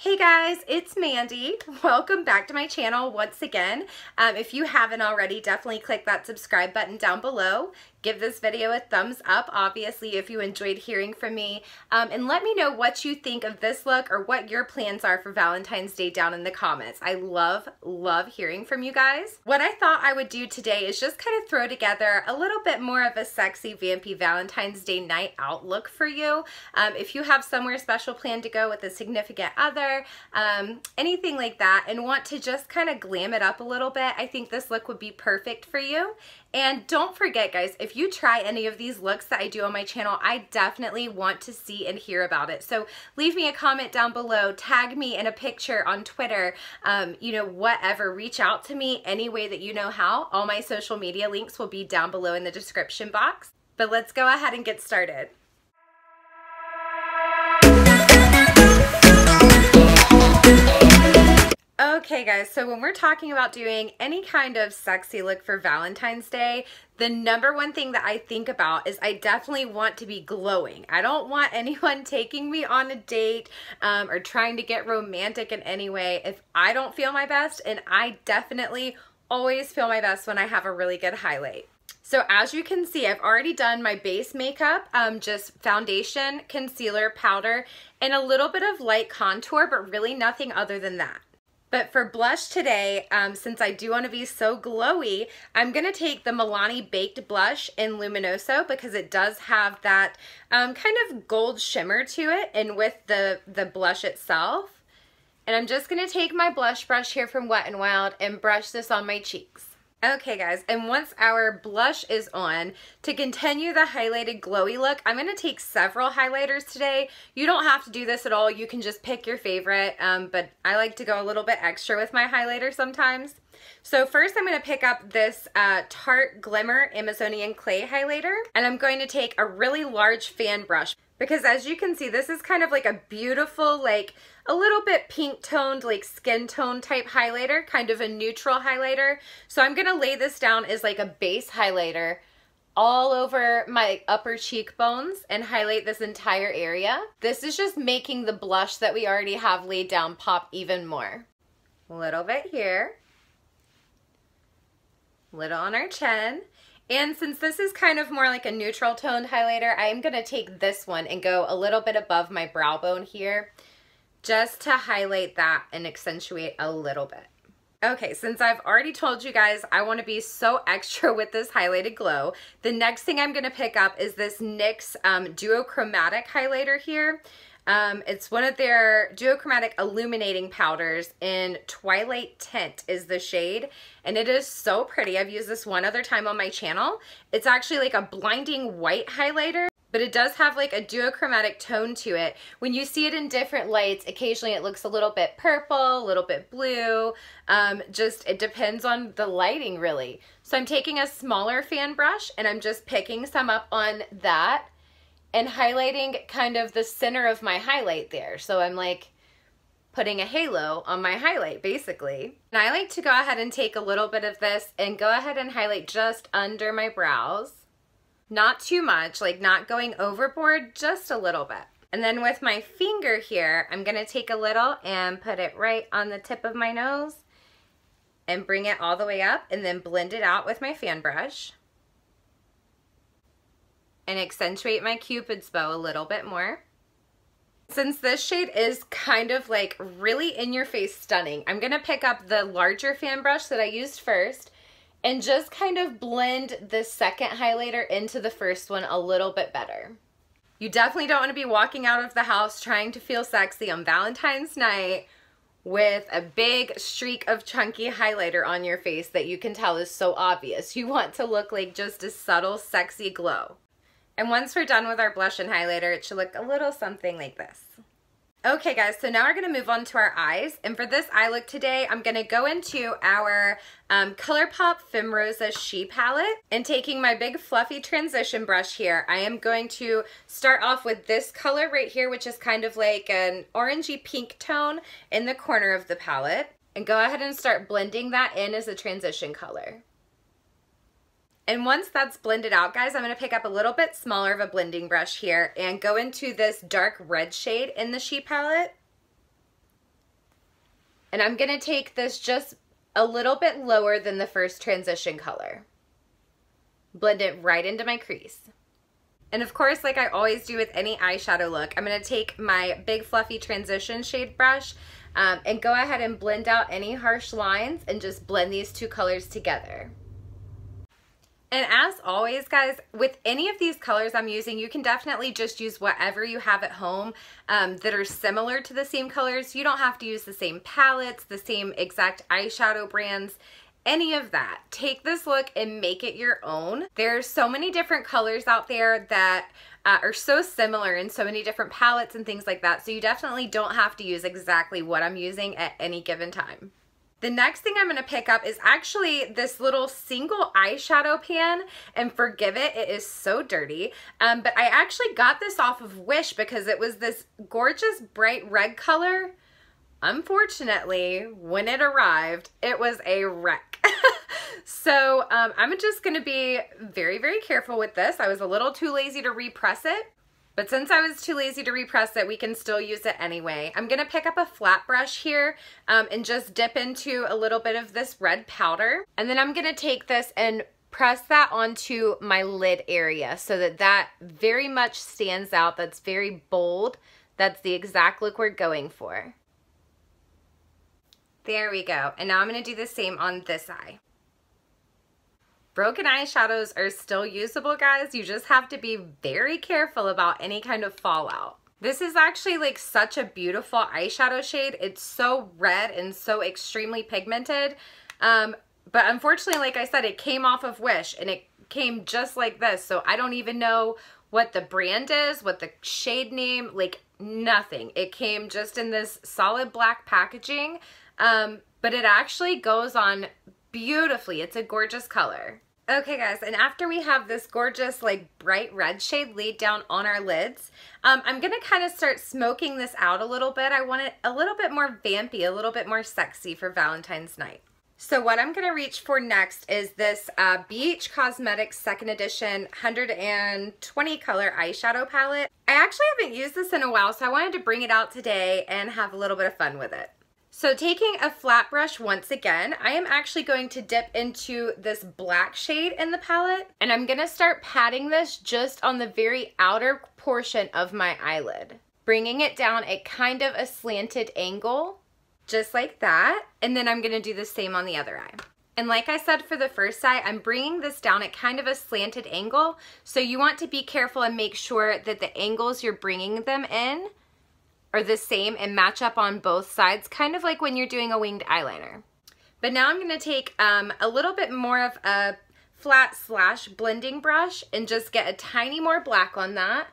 Hey guys, it's Mandy. Welcome back to my channel once again. If you haven't already, definitely click that subscribe button down below. Give this video a thumbs up, obviously, if you enjoyed hearing from me. And let me know what you think of this look or what your plans are for Valentine's Day down in the comments. I love hearing from you guys. What I thought I would do today is just kind of throw together a little bit more of a sexy, vampy Valentine's Day night out look for you. If you have somewhere special planned to go with a significant other, anything like that, and want to just kind of glam it up a little bit, I think this look would be perfect for you. And don't forget, guys, if you try any of these looks that I do on my channel, I definitely want to see and hear about it. So leave me a comment down below, tag me in a picture on Twitter, you know, whatever. Reach out to me any way that you know how. All my social media links will be down below in the description box. But let's go ahead and get started. Okay guys, so when we're talking about doing any kind of sexy look for Valentine's Day, the number one thing that I think about is I definitely want to be glowing. I don't want anyone taking me on a date or trying to get romantic in any way if I don't feel my best, and I definitely always feel my best when I have a really good highlight. So as you can see, I've already done my base makeup, just foundation, concealer, powder, and a little bit of light contour, but really nothing other than that. But for blush today, since I do want to be so glowy, I'm going to take the Milani Baked Blush in Luminoso because it does have that kind of gold shimmer to it and with the blush itself. And I'm just going to take my blush brush here from Wet n Wild and brush this on my cheeks. Okay guys, and once our blush is on, to continue the highlighted glowy look, I'm going to take several highlighters today. You don't have to do this at all. You can just pick your favorite, but I like to go a little bit extra with my highlighter sometimes. So first I'm going to pick up this Tarte Glimmer Amazonian Clay highlighter, and I'm going to take a really large fan brush because as you can see, this is kind of like a beautiful, like a little bit pink toned, like skin tone type highlighter, kind of a neutral highlighter. So I'm going to lay this down as like a base highlighter all over my upper cheekbones and highlight this entire area. This is just making the blush that we already have laid down pop even more. A little bit here. Little on our chin. And since this is kind of more like a neutral toned highlighter, I'm going to take this one and go a little bit above my brow bone here just to highlight that and accentuate a little bit. Okay, since I've already told you guys I want to be so extra with this highlighted glow, the next thing I'm going to pick up is this NYX Duo Chromatic Highlighter here. It's one of their Duo Chromatic Illuminating powders in Twilight Tint is the shade, and it is so pretty. I've used this one other time on my channel. It's actually like a blinding white highlighter, but it does have like a duochromatic tone to it. When you see it in different lights, occasionally it looks a little bit purple, a little bit blue, just it depends on the lighting really. So I'm taking a smaller fan brush and I'm just picking some up on that and highlighting kind of the center of my highlight there. So I'm like putting a halo on my highlight basically. And I like to go ahead and take a little bit of this and go ahead and highlight just under my brows. Not too much, like not going overboard, just a little bit. And then with my finger here, I'm gonna take a little and put it right on the tip of my nose and bring it all the way up and then blend it out with my fan brush. And accentuate my Cupid's bow a little bit more. Since this shade is kind of like really in your face stunning, I'm gonna pick up the larger fan brush that I used first and just kind of blend the second highlighter into the first one a little bit better. You definitely don't want to be walking out of the house trying to feel sexy on Valentine's night with a big streak of chunky highlighter on your face that you can tell is so obvious. You want to look like just a subtle, sexy glow. And once we're done with our blush and highlighter, it should look a little something like this. Okay guys, so now we're going to move on to our eyes. And for this eye look today, I'm going to go into our Colourpop Femme Rosa She palette. And taking my big fluffy transition brush here, I am going to start off with this color right here, which is kind of like an orangey pink tone in the corner of the palette. And go ahead and start blending that in as a transition color. And once that's blended out, guys, I'm going to pick up a little bit smaller of a blending brush here and go into this dark red shade in the She palette And I'm gonna take this just a little bit lower than the first transition color. Blend it right into my crease. And of course, like I always do with any eyeshadow look, I'm gonna take my big fluffy transition shade brush and go ahead and blend out any harsh lines and just blend these two colors together. And as always, guys, with any of these colors I'm using, you can definitely just use whatever you have at home that are similar to the same colors. You don't have to use the same palettes, the same exact eyeshadow brands, any of that. Take this look and make it your own. There's so many different colors out there that are so similar in so many different palettes and things like that, so you definitely don't have to use exactly what I'm using at any given time. The next thing I'm going to pick up is actually this little single eyeshadow pan, and forgive it, it is so dirty, but I actually got this off of Wish because it was this gorgeous bright red color. Unfortunately, when it arrived, it was a wreck. So I'm just going to be very, very careful with this. I was a little too lazy to repress it. But since I was too lazy to repress it, we can still use it anyway. I'm gonna pick up a flat brush here and just dip into a little bit of this red powder. And then I'm gonna take this and press that onto my lid area so that that very much stands out. That's very bold. That's the exact look we're going for. There we go. And now I'm gonna do the same on this eye. Broken eyeshadows are still usable, guys. You just have to be very careful about any kind of fallout. This is actually like such a beautiful eyeshadow shade. It's so red and so extremely pigmented. But unfortunately, like I said, it came off of Wish and it came just like this. So I don't even know what the brand is, what the shade name, like nothing. It came just in this solid black packaging, but it actually goes on beautifully. It's a gorgeous color. Okay guys, and after we have this gorgeous like bright red shade laid down on our lids, I'm gonna kind of start smoking this out a little bit. I want it a little bit more vampy, a little bit more sexy for Valentine's night. So what I'm gonna reach for next is this BH Cosmetics 2nd edition 120 color eyeshadow palette. I actually haven't used this in a while, so I wanted to bring it out today and have a little bit of fun with it. So taking a flat brush once again, I am actually going to dip into this black shade in the palette, and I'm gonna start patting this just on the very outer portion of my eyelid, bringing it down at kind of a slanted angle, just like that, and then I'm gonna do the same on the other eye. And like I said for the first eye, I'm bringing this down at kind of a slanted angle, so you want to be careful and make sure that the angles you're bringing them in are the same and match up on both sides, kind of like when you're doing a winged eyeliner. But now I'm gonna take a little bit more of a flat slash blending brush and just get a tiny more black on that.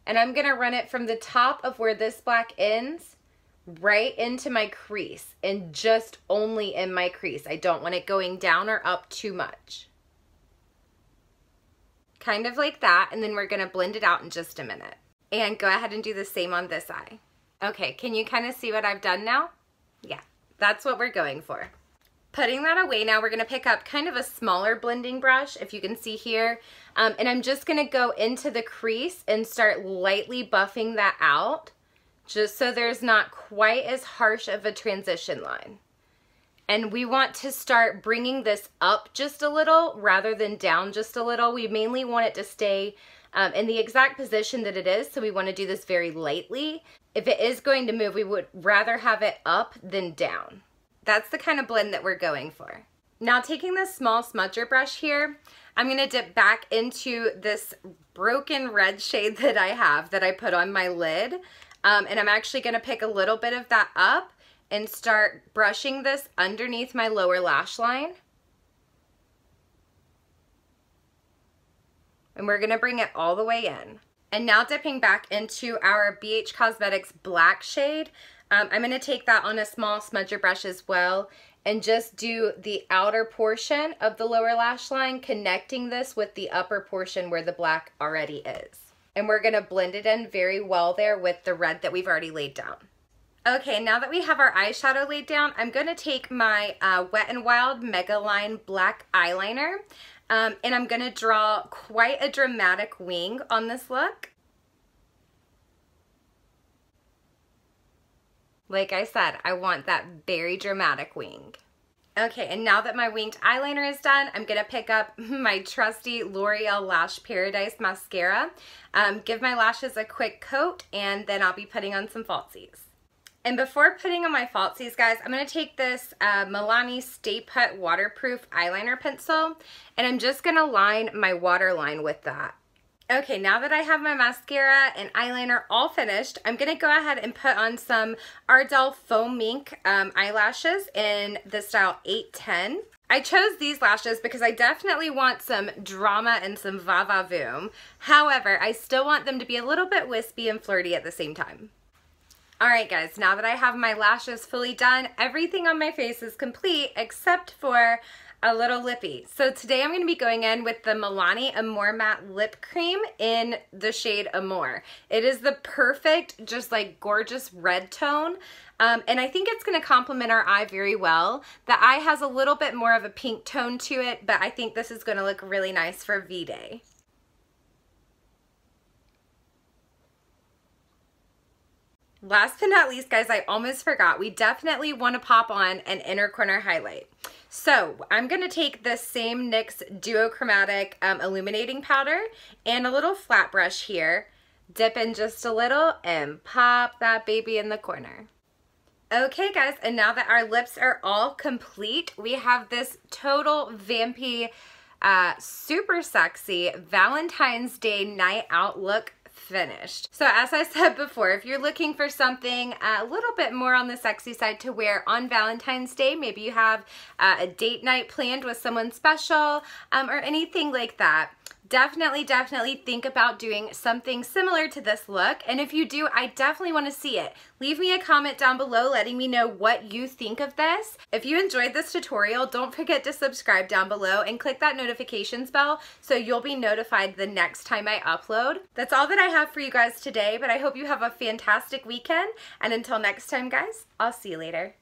And I'm gonna run it from the top of where this black ends right into my crease, and just only in my crease. I don't want it going down or up too much. Kind of like that, and then we're gonna blend it out in just a minute. And go ahead and do the same on this eye. Okay, can you kind of see what I've done now? Yeah, that's what we're going for. Putting that away now, we're gonna pick up kind of a smaller blending brush, if you can see here, and I'm just gonna go into the crease and start lightly buffing that out, just so there's not quite as harsh of a transition line. And we want to start bringing this up just a little rather than down just a little. We mainly want it to stay in the exact position that it is, so we want to do this very lightly. If it is going to move, we would rather have it up than down. That's the kind of blend that we're going for. Now taking this small smudger brush here, I'm going to dip back into this broken red shade that I have that I put on my lid, and I'm actually going to pick a little bit of that up and start brushing this underneath my lower lash line. And we're gonna bring it all the way in. And now dipping back into our BH Cosmetics black shade, I'm gonna take that on a small smudger brush as well and just do the outer portion of the lower lash line, connecting this with the upper portion where the black already is. And we're gonna blend it in very well there with the red that we've already laid down. Okay, now that we have our eyeshadow laid down, I'm gonna take my Wet n Wild Megaline black eyeliner, and I'm gonna draw quite a dramatic wing on this look. Like I said, I want that very dramatic wing. Okay, and now that my winged eyeliner is done, I'm gonna pick up my trusty L'Oreal Lash Paradise mascara, give my lashes a quick coat, and then I'll be putting on some falsies. And before putting on my falsies, guys, I'm gonna take this Milani Stay Put waterproof eyeliner pencil, and I'm just gonna line my waterline with that. Okay, now that I have my mascara and eyeliner all finished, I'm going to go ahead and put on some Ardell Faux Mink eyelashes in the style 810. I chose these lashes because I definitely want some drama and some va-va-voom. However, I still want them to be a little bit wispy and flirty at the same time. Alright guys, now that I have my lashes fully done, everything on my face is complete except for a little lippy. So today I'm going to be going in with the Milani Amore Matte Lip Cream in the shade Amore. It is the perfect, just like gorgeous red tone. And I think it's going to complement our eye very well. The eye has a little bit more of a pink tone to it, but I think this is going to look really nice for V-Day. Last but not least, guys, I almost forgot. We definitely want to pop on an inner corner highlight. So I'm going to take this same NYX Duo Chromatic Illuminating Powder and a little flat brush here, dip in just a little, and pop that baby in the corner. Okay, guys, and now that our lips are all complete, we have this total vampy, super sexy Valentine's Day night out look finished. So as I said before, if you're looking for something a little bit more on the sexy side to wear on Valentine's Day, maybe you have a date night planned with someone special or anything like that, definitely think about doing something similar to this look. And if you do, I definitely want to see it. Leave me a comment down below letting me know what you think of this. If you enjoyed this tutorial, don't forget to subscribe down below and click that notifications bell so you'll be notified the next time I upload. That's all that I have for you guys today, but I hope you have a fantastic weekend. And until next time, guys, I'll see you later.